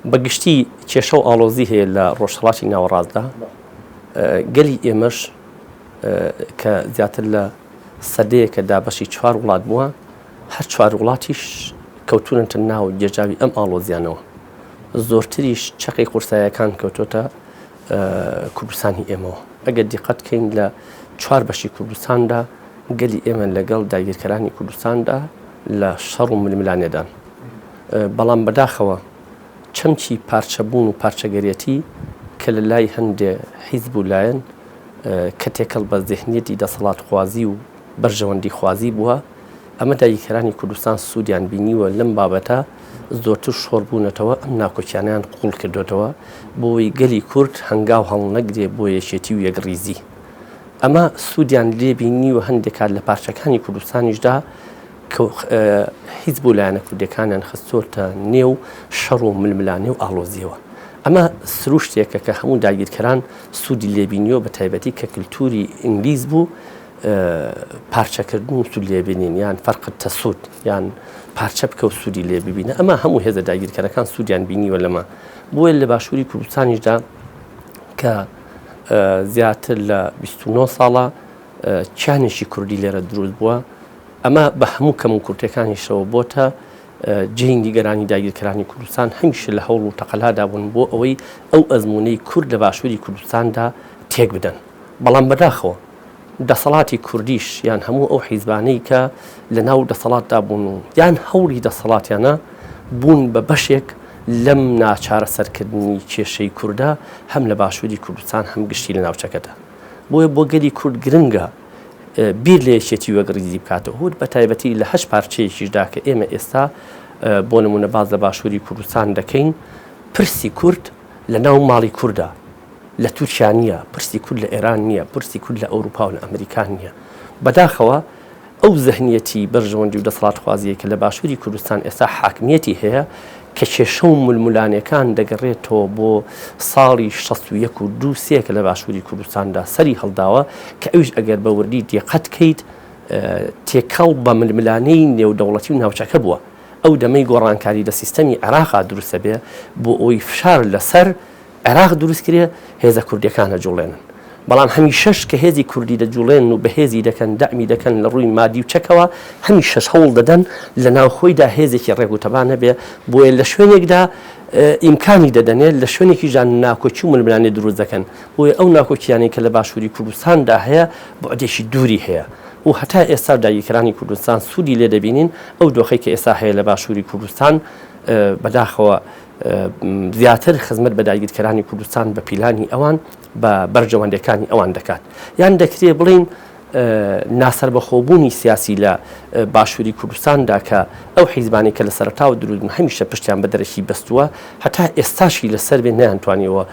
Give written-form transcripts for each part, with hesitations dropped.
بەگشتی کێشە و ئاڵۆزی هەیە لە ڕۆژهەڵاتی ناوەڕاستدا گەلی ئێمەش کە زیاتر لە سەدەیەکە دابەشی 4 وڵات بووە هەر 4 وڵاتیش کەوتونەتە ناو جێژاوی ئەم ئاڵۆزیانەوە زۆرتریش چەقی قورساییەکان کەوتۆتە کوردستانی ئێمەوە ئەگەر دیقەت بکەین لە 4 بەشی کوردستاندا گەلی ئێمە لەگەڵ داگیرکەرانی کوردستاندا لە شەڕ و ململانێدان بەڵام بەداخەوە چەمکی پارچەبوون و پارچەگەرێتی کە لە لای هەندێ حیزب و لایەن کە تێکەڵ بە زێحنیەتی دەسەڵات خوازی و بەرژەوەندی خوازی بووە ئەمە داگیرکەرانی کوردستان سوودیان بینیوە لەم بابەتە زۆرتر شۆڕبوونەتەوە ئەم ناکۆکیانیان قوڵ کردوێتەوە بۆی گەلی کورد هەنگاو هەڵ نەگرێ بۆ یەکێتی و یەکڕیزی ئەمە سوودیان لێ بینیوە هەندێک کات لە پارچەکانی کوردستانیشدا حیزب و لایەنە کوردەکانیان خستۆتە نێو شەڕ و ململانێ و ئاڵۆزیەوە ئەمە سروشتێکە کە هەموو داگیرکەران سوودی لێبینیەوە بە تایبەتی کە کللتوری ئینگلیز بوو پارچەکردن و سوود لێبینین یان فەرقت تەسوود یان پارچە بکە و سوودی لێ ببینە ئەمە هەموو هێزە داگیرکەرەکان سوودیان بینیوە لەمە بۆیە لە باشووری کوردستانیشدا کە زیاتر لە 29 ساڵە چیانێکی کوردی لێرە دروست بووە ئەمە بە هەموو کەم و کورتەکانیشەوە بۆتە جێی نیگەرانی داگیرکەرانی کوردستان هەمیشە لە هەوڵ و تەقەلادا بوون بۆ ئەوەی ئەو ئەزمونەی کورد لە باشووری کوردستاندا تێک بدەن بەڵام بەداخەوە دەسەڵاتی کوردیش یان هەموو ئەو حیزبانەی کە لە ناو دەسەڵاتدا بوون و یان هەوڵی دەسەڵاتیانە بوون بە بەشێک لەم ناچارەسەرکردنی کێشەی کووردا هەم لە باشووری کوردستان هەم گشتی لە ناوچەکەدا بۆیە بۆ گەلی کورد گرنگە بیر لە یەکێتی وەگڕیزی بکاتەوە هود بە تایبەتی لە 8 پارچەیەکیشدا کە ئێمە ئێستا بۆ نمونە باز لە باشووری کوردستان دەکەین پرسی کورد لە ناو ماڵی کووردا لە تورکیا نییە پرسی کورد لە ئێران نییە پرسی کورد لە ئەوروپا و لە ئەمریکان نییە بەداخەوە ئەو زەهنیەتی بەرژەوەندی و دەسەڵات خوازیە کە لە باشووری کوردستان ئێستا حاکمیەتی هەیە کە کێشە و ملمولانەکان دەگەڕێتەوە بۆ ساڵی 61 و 2 کە لە باشووری کوردستاندا سەری هەڵداوە کە ئەوش ئەگەر بە وردی دیقەت کەیت تێکەڵ بە ململانەی نێودەوڵەتی و ناوچەکە بووە ئەو دەمەی گۆڕانکاری لە سیستەمی عێراقا دروستە بێ بۆ ئەوی فشار لەسەر عێراق دروست کرێ هێزە کوردیەکانە جوڵێنن بەڵام هەمیشەش کە هێزی کوردی دەجوڵێن و بەهێزی دەکەن دەعمی دەکەن لە ڕووی مادی و چەکەوە هەمیشەش هەوڵ دەدەن لە ناوخۆیدا هێزێکی ڕێگوتەبانە بێ بۆیە لە شوێنێکدا ئیمکانی دەدەنێت لە شوێنێکی ژان ناکۆچی و ململانێ دروست دەکەن بۆیە ئەو ناکۆچیانەی کە لە باشووری کوردستاندا هەیە بۆعدێکی دووری هەیە و هەتا ئێستا داگیرکەرانی کوردستان سوودی لێ دەبینین ئەو دۆخەی کە ئێستا هەیە لە باشووری کوردستان بەداخەوە زیاتر خزمەت بە داگیرکەرانی کوردستان بە پیلانی ئەوان بە بەرژەوەندەکانی ئەوان دەکات یان دەکرێت بڵین ناسەربەخۆبوونی سیاسی لە باشووری کوردستاندا کە ئەو حیزبانی کە لە سەرەتاوە دروست هەمیشە پشتیان بە دەرەکی بەستووە هەتا ئێستاشی لەسەر بێ نەیانتوانیەوە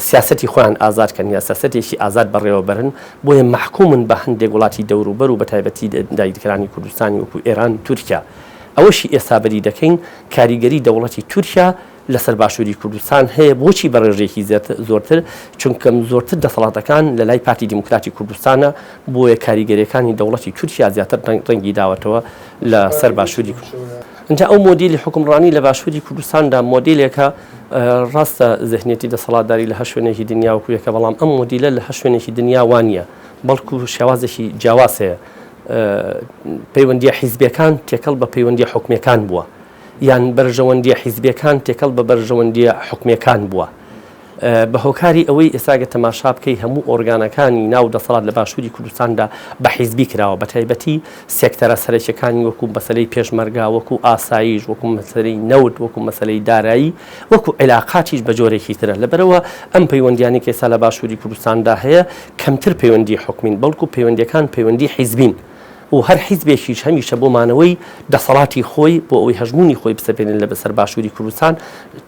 سیاسەتی خۆیان ئازادکەن یا سیاسەتێکی ئازاد بەڕێوە بەرن بۆیە محکومن بە هەندێک وڵاتی دەوروبەر و بە تایبەتی داگیرکەرانی کوردستانی وەکو ئێران تورکیا ئەوەشی ئێستا بەری دەکەین کاریگەری دەوڵەتی تورکیا لەسەر باشووری کوردستان هەیە بۆچی بە ڕێژێکی زۆرتر چونکە زۆرتر دەسەڵاتەکان لە لای پارتی دیموکراتی کوردستانە بۆیە کاریگەریەکانی دەوڵەتی تورکیا زیاتر ڕەنگی داوەتەوە لە سەر باشووری اینجا ئەو مۆدیلی حکومڕانی لە باشووری کوردستاندا مۆدیلێکە ڕاستە زەهنیەتی دەسەڵاتداری لە هەر شوێنێکی دنیا وەکویەکە بەڵام ئەم مۆدیلە لە هەر شوێنێکی دنیا وانە بەڵکو شێوازێکی جیاواز هەیە پەیوەندیە حیزبیەکان تێکەڵ بە پەیوەندیە حکومیەکان بووە یان بەرژەوەندیە حیزبیەکان تێکەڵ بە بەرژەوەندیە حکومیەکان بووە بە هۆکاری ئەوەی ئێستاگە تەماشا بکەی هەموو ئۆرگانەکانی ناو دەسەڵات لە باشووری کوردستاندا بە حیزبی کراوە بە تایبەتی سێکتەرە سەرەکیەکانی وەکو مەسەلەی پێشمەرگا وەکو ئاسایش وەکو مەسەلەی نەوت وەکو مەسەلەی دارایی وەکو علاقاتیش بە جۆرێکی ترە لەبەرەوە ئەم پەیوەندیانی کە ئێستا لە باشووری کوردستاندا هەیە کەمتر پەیوەندی حکومین بەڵکو پەیوەندیەکان پەیوەندی حیزبین و هەر حیزبێکیش هەمیشە بۆ مانەوەی دەسەڵاتی خۆی بۆ ئەوەی هەژمونی خۆی بسەپێنن لە بەسەر باشووری کوردستان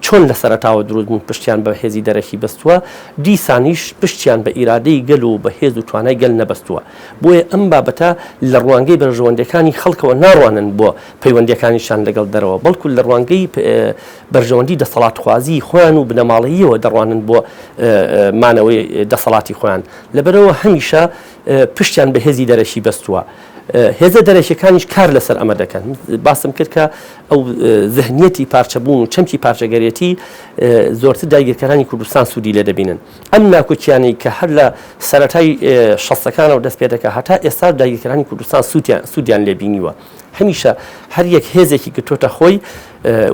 چۆن لە سەرەتاوە دروست بوون پشتیان بە هێزی دەرەکی بەستووە دیسانیش پشتیان بە ئیرادەی گەل و بە هێز و توانای گەل نەبەستووە بۆیە ئەم بابەتە لە ڕوانگەی بەرژەوەندەکانی خەڵکەوە ناڕوانن بۆ پەیوەندیەکانیشان لەگەڵ دەرەوە بەڵکو لە ڕوانگەی بەرژەوەندی دەسەڵات خوازی خۆیان و بنەماڵەییەوە دەڕوانن بۆ مانەوەی دەسەڵاتی خۆیان لەبەرەوە هەمیشە پشتیان بە هێزی دەرەکی بەستووە هێزە دەرەکیەکانیش کار لەسەر ئەمە دەکەن باسم کرد کە ئەو ذهنیەتی پارچەبوون و چەمکی پارچەگەرێتی زۆرتر داگیرکەرانی کوردستان سوودی لێ دەبینن ئەم ناکۆچیانەی کە هەر لە سەرەتای شەستەکانەوە دەست پێ دەکات هەتا ئێستا داگیرکەرانی کوردستان سوودیان لێ بینیوە هەمیشە هەر یەک هێزێکی گرتوۆتە خۆی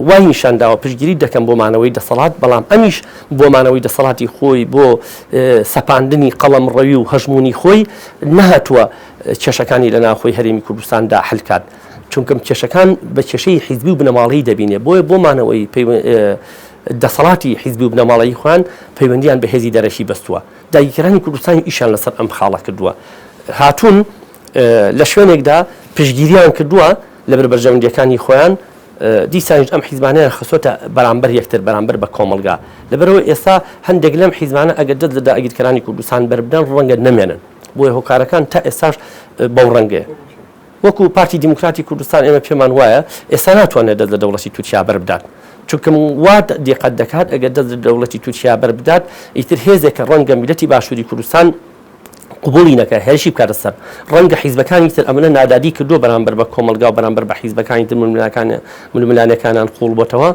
وای نیشانداوە پشتگیری دەکەم بۆ مانەوەی دەسەڵات بەڵام ئەمیش بۆ مانەوەی دەسەڵاتی خۆی بۆ سەپاندنی قەڵەمڕەوی و هەژمونی خۆی نەهاتووە کێشەکانی لە ناوخۆی هەرێمی کوردستاندا حلکات چونکەم کێشەکان بە کێشەی حیزبی و بنەماڵەیی دەبینێ بۆیە بۆ مانەوەی دەسەڵاتی حیزبی و بنەماڵەیی خوان پەیوەندیان بە هێزی دەرەشی بەستووە داگیرکەرانی کوردستانی ئیشان لەسەر ئەم خاڵە کردووە هاتوون لە شوێنێکدا پشتگیریان کردووە لە بەرژەوەندیەکانی خۆیان دیسانیش ئەم حیزبانەیە خسۆتە بەرامبەر یەکتر بەرامبەر بە کۆمەلگا لەبەرەوە ئێستا هەندێک لەم حیزبانە ئەگەر دەست لە داگیرکەرانی کوردستان بەربدەن ڕەنگە نەمێنن بۆیە هۆکارەکان تا ئێستاش بەو ڕەنگەیە وەکو پارتی دیموکراتی کوردستان ئێمە پێمان وایە ئێستا ناتوانێت دەست لە دەوڵەتی تورکیا بەربدات چونکە وا دیقەت دەکات ئەگەر دەست لە دەوڵەتی تورکیا بەربدات ئیتر هێزێکە ڕەنگە میلەتی باشووری کوردستان قبولی نەکە هێرشی بکاتە سەر ڕەنگە حیزبەکانی تر ئەمەە نادادی کردو بەرامبەر بە کۆمەلگا و بەرامبەر بە حیزبەکانی تر ململانەکانیان قوڵ بۆتەوە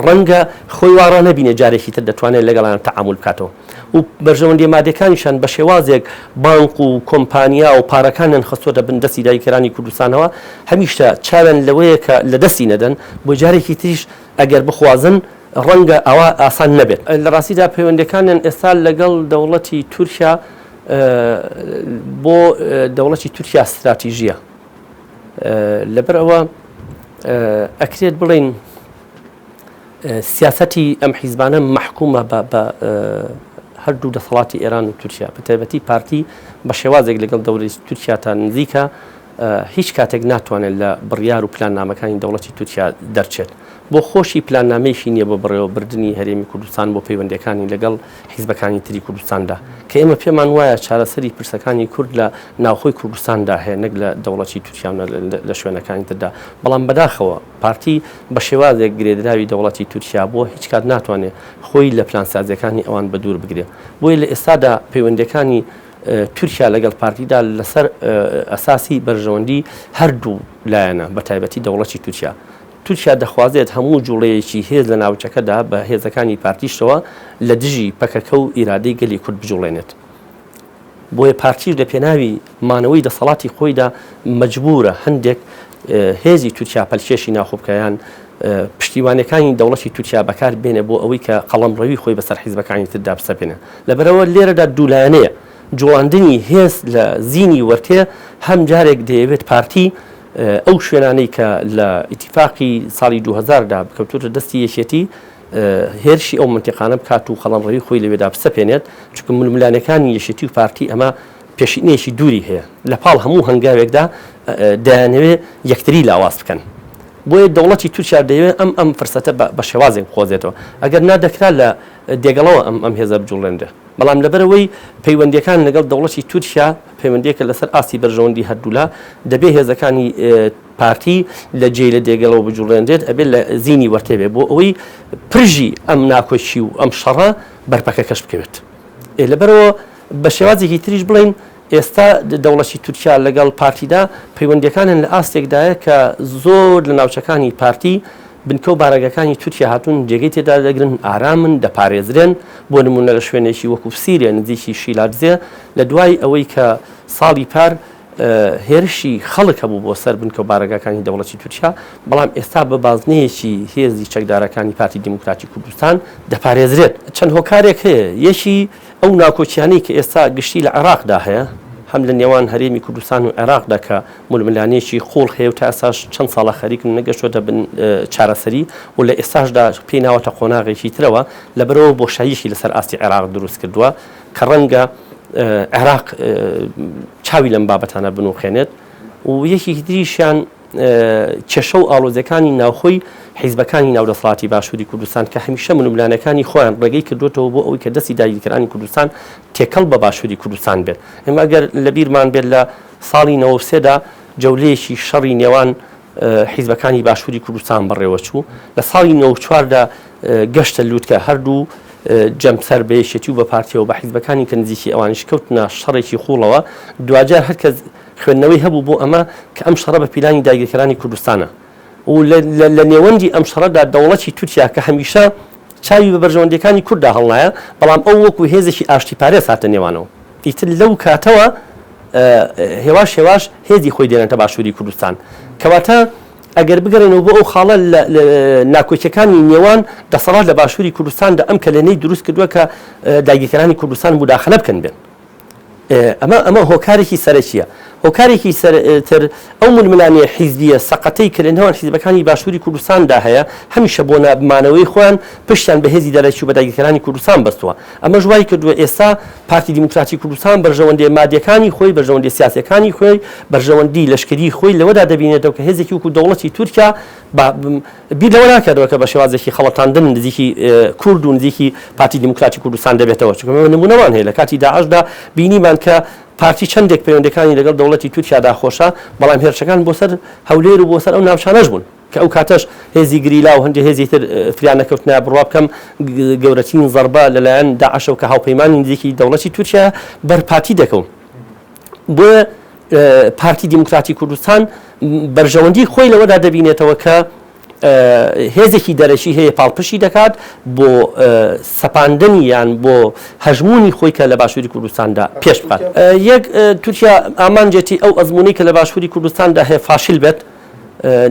ڕەنگە خۆی وارە نەبینێ جارێکی تر دەتوانێت لەگەڵیان تەعامل بکاتەوە و بەرژەوەندی مادەکانیشان بە شێوازێک بانک و کۆمپانیا و پارەکانیان خستۆتە بندەستی داگیرکەرانی کوردستانەوە هەمیشە چاوێن لەوەیە کە لە دەستی نەدەن بۆ جارێکی تریش ئەگەر بخوازن ڕەنگە ئەوە ئاسان نەبێت لە ڕاستیدا پەیوەندەکانیان ئێستا لەگەڵ دەوڵەتی تورکیا بۆ دەوڵەتی تورکیا استراتیژیە لەبەر ئەوە ئەکرێت بڵین سیاسەتی ئەم حیزبانە محکومە بە هەردوو دەسەڵاتی ئێران و تورکیا بەتایبەتی پارتی بە شێوازێک لەگەڵ دەوڵەتی تورکیا تا نزیکە هیچ کاتێک ناتوانێت لە بڕیار و پلاننامەکانی دەوڵەتی تورکیا دەرچێت بۆ خۆشی پلاننامەیەشی نییە بۆ بڕێوەبردننی هەرێمی کوردستان بۆ پەیوەندەکانی لەگەڵ حیزبەکانی تری کوردستاندا کە ئێمە پێمان وایە چارەسەری پرسەکانی کورد لە ناوخۆی کوردستاندا هەیە نەک لە دەوڵەتی تورکیا لە شوێنەکانی تردا بەڵام بەداخەوە پارتی بە شێوازێک گرێدراوی دەوڵەتی تورکیا بۆ هیچ کات ناتوانێت خۆی لە پلانسازیەکانی ئەوان بە دوور بگرێت بۆیە لە ئێستادا پەیوەندەکانی تورکیا لەگەڵ پارتیدا لەسەر ئەساسی بەرژەوەندی هەردوو لایەنە بە تایبەتی دەوڵەتی تورکیا دەخوازێت هەموو جوڵەیەکی هێز لە ناوچەکەدا بە هێزەکانی پارتیشتەوە لە دژی پەکەکە و ئیرادەی گەلی کورد بجوڵێنێت بۆیە پارتیش لە پێناوی مانەوەی دەسەڵاتی خۆیدا مەجبورە هەندێک هێزی تورکیا پەلکێشی ناخۆبکەیان پشتیوانەکانی دەوڵەتی تورکیا بەکار بێنێ بۆ ئەوەی کە قەڵەمڕەوی خۆی بەسەر حیزبەکانی تردا بسەپێنێ لەبەرەوە لێرەدا دوولایەنەیە جوڵاندنی هێز لە زینی وەرتێ هەم جارێک دەیەوێت پارتی ئەو شوێنانەی کە لە ئیتیفاقی ساڵی 2000دا بکەوتوتە دەستی یەکێتی هێرشی ئەو منتیقانە بکات و قەڵەمڕەوی خۆی لەوێدا بسەپێنێت چونکە ململانەکانی یەشێتی و پارتی ئەمە پێشینەیەکی دووری هەیە لە پاڵ هەموو هەنگاوێکدا دەیانەوێت یەکتری لاواز بکەن بۆیە دەوڵەتی تورکیا دەیەوێت ئەم فرسەتە بە شێوازێک بخۆزێتەوە ئەگەر نادەکرا لە دێگەڵەوە ئەم هێزە بجوڵێنرێ بەڵام لەبەرەوەی پەیوەندیەکان لەگەڵ دەوڵەتی تورکیا پەیوەندیەکە لەسەر ئاسی بەرژەوەندی هەردوولا دەبێت هێزەکانی پارتی لە جێی لە دێگەڵەوە بجوڵێنرێت ئەبێت لە زینی وەرتێبێ بۆ ئەوەی پرژی ئەم ناکۆچی و ئەم شەڕە بەرپەکەکەش بکەوێت لەبەرەوە بە شێوازێکی تریش بڵین ئێستا دەوڵەتی تورکیا لەگەڵ پارتیدا پەیوەندیەکانن لە ئاستێکدایە کە زۆر لە ناوچەکانی پارتی بنکە و بارەگەکانی تورکیا هاتوون جێگەی تێدا دەگرن ئارامن دەپارێزرێن بۆ نمونە لە شوێنێکی وەکو سیریە نزیکی شیلاتزێ لە دوای ئەوەی کە ساڵی پار هێرشی خەڵک هەبوو بۆ سەر بنکە و بارەگەکانی دەوڵەتی تورکیا بەڵام ئێستا بە بازنەیەکی هێزی چەکدارەکانی پارتی دیموکراتی کوردستان دەپارێزرێت چەند هۆکارێک هەیە یەکی ئەو ناکۆچیانەی کە ئێستا گشتی لە عێراقدا هەیە هەم لە نێوان هەرێمی کوردستان و عێراقدا کە ململانێکی خۆڵ هەیە و تا ئێستاش چەند ساڵە خەریکن نەگەشتوتە بن چارەسەری و لە ئێستاشدا پێی ناوەتە قۆناغێکی ترەوە لەبەرەوە بۆشاییشی لەسەر ئاستی عێراق دروست کردووە کە ڕەنگە عێراق چاوی لەم بابەتانە بنووخێنێت و یەکێکی تریشیان کێشە و ئاڵۆزەکانی ناوخۆی حیزبەکانی ناودەسەڵاتی باشووری کوردستان کە هەمیشە ململانەکانی خۆیان ڕێگەی کردوێتەوە بۆ ئەوەی کە دەستی داگیرکەرانی کوردستان تێکەڵ بە باشووری کوردستان بێت ئێمە ئەگەر لە بیرمان بێت لە ساڵی 93دا جەولەیەکی شەڕی نێوان حیزبەکانی باشووری کوردستان بەڕێوە چوو لە ساڵی 94دا گەشتە لووتکە هەردوو جەمسەر بەیەکێتی و بە پارتیەوە بە حیزبەکانی کە نزیکی ئەوانش کەوتنە شەڕێکی خوڵەوە دوجار هەرکەس خوێندنەوەی هەبوو بۆ ئەمە کە ئەم شەڕە بە پیلانی داگیرکەرانی کوردستانە و لە نێوەندی ئەم شەڕەدا دەوڵەتی تورکیا کە هەمیشە چاوی بە بەرژەوەندەکانی کووردا هەڵنایە بەڵام ئەو وەکو هێزێکی ئاشتی پارێز هاتە نێوانەوە ئیتر لەو کاتەوە هێواش هێزی خۆی دێنێتە باشووری کوردستان کەواتە ئەگەر بگەڕێنەوە بۆ ئەو خاڵە ناکۆچەکانی نێوان دەسەڵات لە باشووری کوردستاندا ئەم کەلێنەی دروست کردووە کە داگیرکەرانی کوردستان موداخەلە بکەن بێن ئەمە هۆکارێکی سەرەکیە هۆکارێکی تر ئەو ململانەیە حیزبیە سەقەتەی کە لە نێوان حیزبەکانی باشووری کوردستاندا هەیە هەمیشە بۆ نابمانەوەی خۆیان پشتیان بە هێزی دەرەکی و بە داگیرکەرانی کوردستان بەستووە ئەمە ژوای کردووە ئێستا پارتی دیموکراتی کوردستان بەرژەوەندی مادیەکانی خۆی بەرژەوەندی سیاسەکانی خۆی بەرژەوەندی لەشکری خۆی لەوەدا دەبینێتەوە کە هێزێکی وەکو دەوڵەتی تورکیا بیر لەوە ناکاتەوە کە بە شێوازێکی خەڵەتاندن نزیکی کورد و نزیکی پارتی دیموکراتی کوردستان دەبێتەوە چونکە نمونەوان هەیە لە کاتی داعشدا بینیمان کە پارتی چەندێک پەیوەندەکانی لەگەڵ دەوڵەتی تورکیادا خۆشە بەڵام هێرشەکان بۆ سەر هەولێر و بۆ سەر ئەو ناوچانەش بوون کە ئەو کاتەش هێزی گریلا و هەندێک هێزی تر فریان نەکەوتنە بڕوا بکەم گەورەترین زەربە لەلایەن داعشە و کە هاوپەیمانی نزیکی دەوڵەتی تورکیا بەرپارتی دەکەون بۆ پارتی دیموکراتی کوردستان بەرژەوەندی خۆی لەوەدا دەبینێتەوە کە هێزێکی دەرەشی هەیە پاڵپشی دەکات بۆ سەپاندنی یان بۆ هەژمونی خۆی کە لە باشووری کوردستاندا پێش بکات یەک تورکیا ئامانجێتی ئەو ئەزمونەی کە لە باشووری کوردستاندا هەیە فاشیل بێت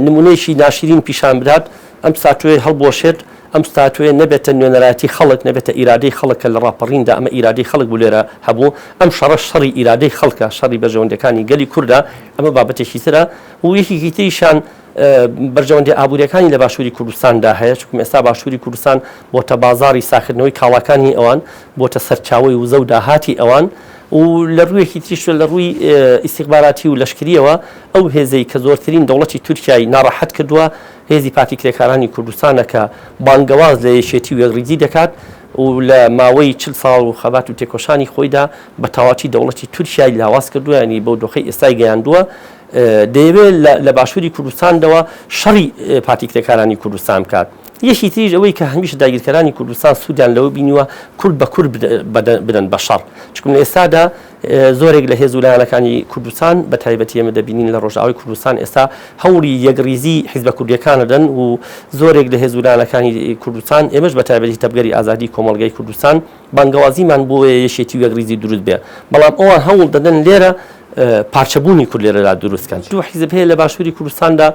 نمونەیەکی ناشرین پیشان بدات ئەم ساتوێ هەڵبۆشێت ئەم ستاتوێ نەبێتە نوێنەراتی خەڵک نەبێتە ئیرادەی خەڵکە لە ڕاپەڕیندا ئەمە ئیرادەی خەڵک بوو لێرە هەبوو ئەم شەڕە شەڕی ئیرادەی خەڵکە شەڕی بەرژەوەندەکانی گەلی کووردا ئەمە بابەتێکی ترە و یەکێکی تریشان بەرژەوەندی ئابوووریەکانی لە باشووری کوردستاندا هەیە چونکە ئێستا باشووری کوردستان بۆتە بازاری ساخردنەوەی کاڵاکانی ئەوان بۆتە سەرچاوی وزە و داهاتی ئەوان و لە ڕوویەکی تریش لە ڕووی ئیستیخباراتی و لەشکریەوە ئەو هێزەی کە زۆرترین دەوڵەتی تورکیای ناڕەحەت کردووە هێزی پارتی کرێکارانی کوردستانە کە بانگەواز لە یەکێتی و یەکڕیزی دەکات و لە ماوەی 40 ساڵ و خەبات و تێکۆشانی خۆیدا بە تەواوی دەوڵەتی تورکیای لاواز کردووە ینی بەو دۆخەی ئێستای گەیاندووە دەیەوێت لە باشووری کوردستانەوە شەڕی پارتی کرێکارانی کوردستان بکات یەکی تریش ئەوەی کە هەمیشە داگیرکەرانی کوردستان سوودیان لەوە بینیوە کورد بە کورد بدەن بە شەڕ چونکە لە ئێستادا زۆرێک لە هێز و لایەنەکانی کوردستان بە تایبەتی ئێمە دەبینین لە ڕۆژاوای کوردستان ئێستا هەوڵی یەکڕیزی حیزبە کوردیەکانە دەن و زۆرێک لە هێز و لایەنەکانی کوردستان ئێمەش بە تایبەتی تەبگەری ئازادی کۆمەڵگەی کوردستان بانگەوازیمان بۆ یەکێتی و یەکڕیزی دروست بێ بەڵام ئەوان هەوڵ دەدەن لێرە پارچەبوونی کورد لێرەدا دروستکەن دوو حیزب هەیە لە باشووری کوردستاندا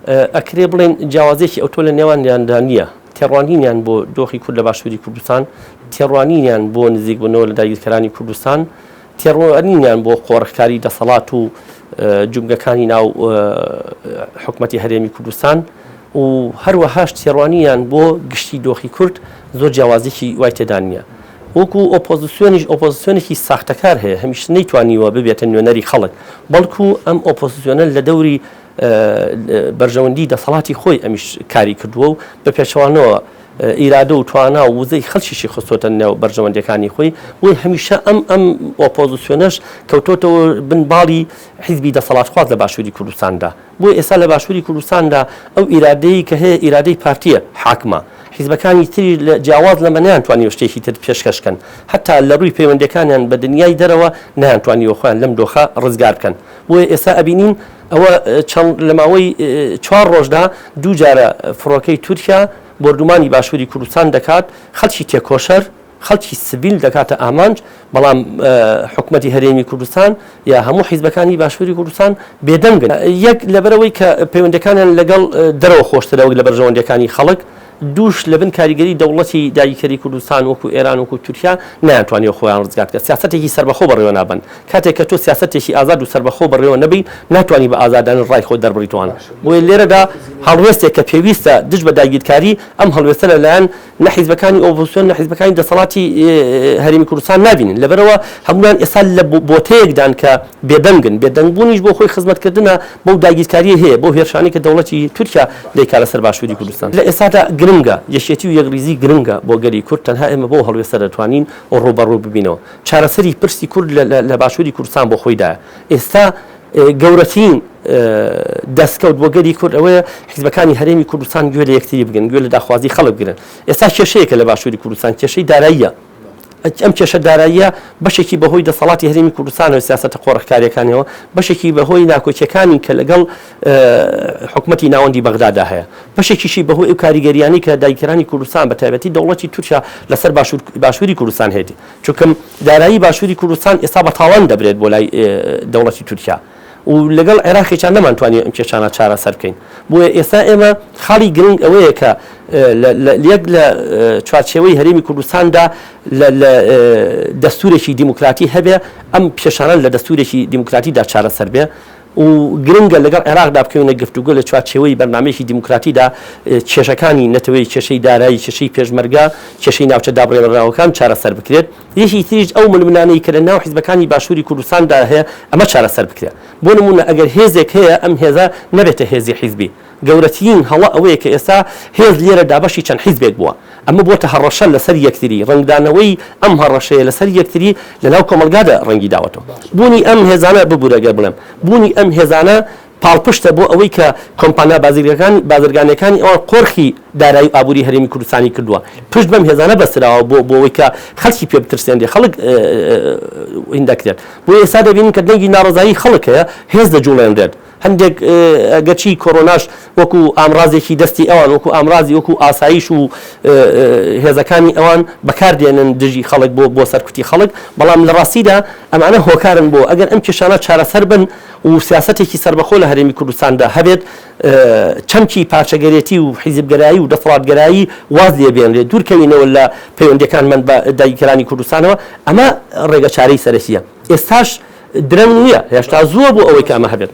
ئەکرێ بڵێن جیاوازێکی ئەوتۆ لە نێوانیاندا نییە تێڕوانینیان بۆ دۆخی کورد لە باشووری کوردستان تێڕوانینیان بۆ نزیک بوونەوە لە داگیرکەرانی کوردستان تێڕوانینیان بۆ قۆڕخکاری دەسەڵات و جومگەکانی ناو حکومەتی هەرێمی کوردستان و هەروەهاش تێڕوانیان بۆ گشتی دۆخی کورد زۆر جیاوازێکی وای تێدا نییە وەکو ئۆپۆزیسیۆنێکی ساختەکار هەیە هەمیشە نەیتوانیوە ببێتە نوێنەری خەڵک بەڵکو ئەم ئۆپۆزیسیۆنە لە دەوری بەرژەوەندی دەسەڵاتی خۆی ئەمیش کاری کردووە و بە پێچەوانەوە ئیرادە و توانە و وزەی خەڵکیشی خستۆتە نێو بەرژەوەندەکانی خۆی وی هەمیشە ئەم ئۆپۆزیسیۆنەش کەوتۆتەوە بنباڵی حیزبی دەسەڵاتخواز لە باشووری کوردستاندا بۆ ئێستا لە باشووری کوردستاندا ئەو ئیرادەی کە هەیە ئیرادەی پارتیە حاکمە حیزبەکانی تری لە جیاواز لەمە نەیانتوانیوە شتێکی تر پێشکەشکەن حتا لە ڕووی پەیوەندەکانیان بە دنیای دەرەوە نەیانتوانیوە خۆیان لەم دۆخە ڕزگار بکەن بۆیە ئێستا ئەبینین ئەوە لە ماوەی 4 ڕۆژدا دوو جارە فڕۆکەی تورکیا بردومانی باشووری کوردستان دەکات خەڵکی تێکۆشەر خەڵکی سبیل دەکاتە ئامانج بەڵام حکومەتی هەرێمی کوردستان یا هەموو حیزبەکانی باشووری کوردستان بێدەنگن یەک لەبەرەوەی کە پەیوەندەکانیان لەگەڵ دەرەوە خۆشترەوە لە بەرژەوەندەکانی خەڵک دووش لەبن کاریگەری دەوڵەتی داگیرکەری کوردستان وەکو ئێران وەکو تورکیا نەیانتوانێت خۆیان ڕزگار بکات سیاسەتێکی سەربەخۆ بەڕێوە نابن کاتێک کە تۆ سیاسەتێکی ئازاد و سەربەخۆ بەڕێوە نەبی ناتوانانی بە ئازادان ڕای خۆ دەربڕیتوانە بۆیە لێرەدا هەڵوێستێک کە پێویستە دژ بە داگیرکاری ئەم هەڵوێستە لەلایەن نەحیزبەکانی ئۆپۆزیسیۆن نەحیزبەکانی دەسەڵاتی هەرێمی کوردستان نابینن لەبەرەوە هەمووان ئێستا لە بۆتەیەکدان کە بێدەنگن بێدەنگبوونیش بۆ خۆی خزمەتکردنە بەو داگیرکاریە هەیە بۆ هێرشانی کە دەوڵەتی تورکیا دەیکا لەسەر باشووری کوردستان لە ئێستادا گرنگە یەکێتی و یەکڕیزی گرنگە بۆ گەلی کورد تەنها ئێمە بۆ هەڵوێستە دەتوانین و ڕوبەڕوو ببینەوە چارەسەری پرسی کورد لە باشووری کوردستان بۆ خۆیدایە ئێستا گەورەترین دەستکەوت بۆ گەری کورد ئەوەیە حیزبەکانی هەرێمی کوردستان گوێ لە یەکتری بگرن، گوێ لە داخوازی خەڵک بگرن. ئێستا کێشەیەکە لە باشووری کوردستان، کێشەی داراییە. ئەم کێشە داراییە بەشێکی بەهۆی دەسەڵاتی هەرێمی کوردستانەوە سیاسەتە قۆڕەکاریەکانیەوە، بەشێکی بەهۆی ناکۆچیەکانی کە لەگەڵ حکومەتی ناوەندی بەغدادا هەیە، بەشێکیشی بەهۆی ئەو کاریگەریانی کە دایکرانی کوردستان بە تایبەتی دەوڵەتی تورکیا لەسەر باشووری کوردستان هەیە. چونکە دارایی باشووری کوردستان ئێستا بە تاوان دەبرێت بۆ لای دەوڵەتی تورکیا و لەگەڵ عێراقیان نەمانتوانین ئەم کێشانە چارەسەر بکەین. بۆیە ئێستا ئێمە خاڵی گرنگ ئەوەیە کە یەک لە چوارچێوەی هەرێمی کوردستاندا لە دەستورێکی دیموکراتی هەبێ، ئەم پێشانە لە دەستورێکی دیموکراتیدا چارەسەر بێ و گرنگە لەگەڵ عێراقدا بکەونە گفتوگۆ لە چوارچێوەی بەرنامەیەکی دیموکراتیدا کێشەکانی نەتەوەی کێشەی دارایی، کێشەی پێشمەرگە، کێشەی ناوچە دابڕێڕاوەکان چارەسەر بکرێت. یەکی تریش ئەو ململانەی کە لە ناو حیزبەکانی باشووری کوردستاندا هەیە ئەمە چارەسەر بکرێت. بۆ نمونە ئەگەر هێزێک هەیە ئەم هێزە نەبێتە هێزی حیزبی. گەورەترین هەڵە ئەوەیە کە ئێستا هێز لێرە دابەشی چەند حیزبێک بووە، ئەمە بۆتە هەڕەشە لەسەر یەکتری، ڕنگدانەوەی ئەم هەڕەشەیە لەسەر یەکتری لە ناو کۆمەلگادا ڕەنگی داوەتەوە. بوونی ئەم هێزانە ببوورەگە بڵێم، بوونی ئەم هێزانە پاڵپشتە بۆ ئەوەی کە کۆمپانیا بازرگانەکانی ئەوان قۆرخی دارایی ئابووری هەرێمی کوردستانی کردووە، پشت بەم هێزانە بەسراوە بۆ ئەوەی کە خەڵکی پێ بترسێنێ، خەڵک هیندەکرێت. بۆ ئێستا دەبینین کە دەنگی ناڕزایی خەڵک هەیە، هێز دەجوڵێنرێت. هەندێک گەچی کۆرۆناش وەکو ئامرازێکی دەستی ئەوان، وەکو ئامرازی وەکو ئاسایش و هێزەکانی ئەوان بەکاردێنن دژی خەڵک بۆ سەرکوتی خەڵک، بەڵام لە ڕاستیدا ئەمانە هۆکارن بۆ ئەگەر ئەم کێشانە چارەسەر بن و سیاسەتێکی سەربەخۆ لە هەرێمی کوردستاندا هەبێت، چەمکی پارچەگەرێتی و حیزبگەرایی و دەسەڵاتگەرایی واز لێ بێنرێت، دوورکەوینەوە لە پەیوەندیەکانمان بە دایکرانی کوردستانەوە. ئەمە ڕێگە چارەی سەرەکیە. ئێستاش درەنگ نییە، هێشتا زووە بۆ ئەوەی کە ئەمە هەبێت.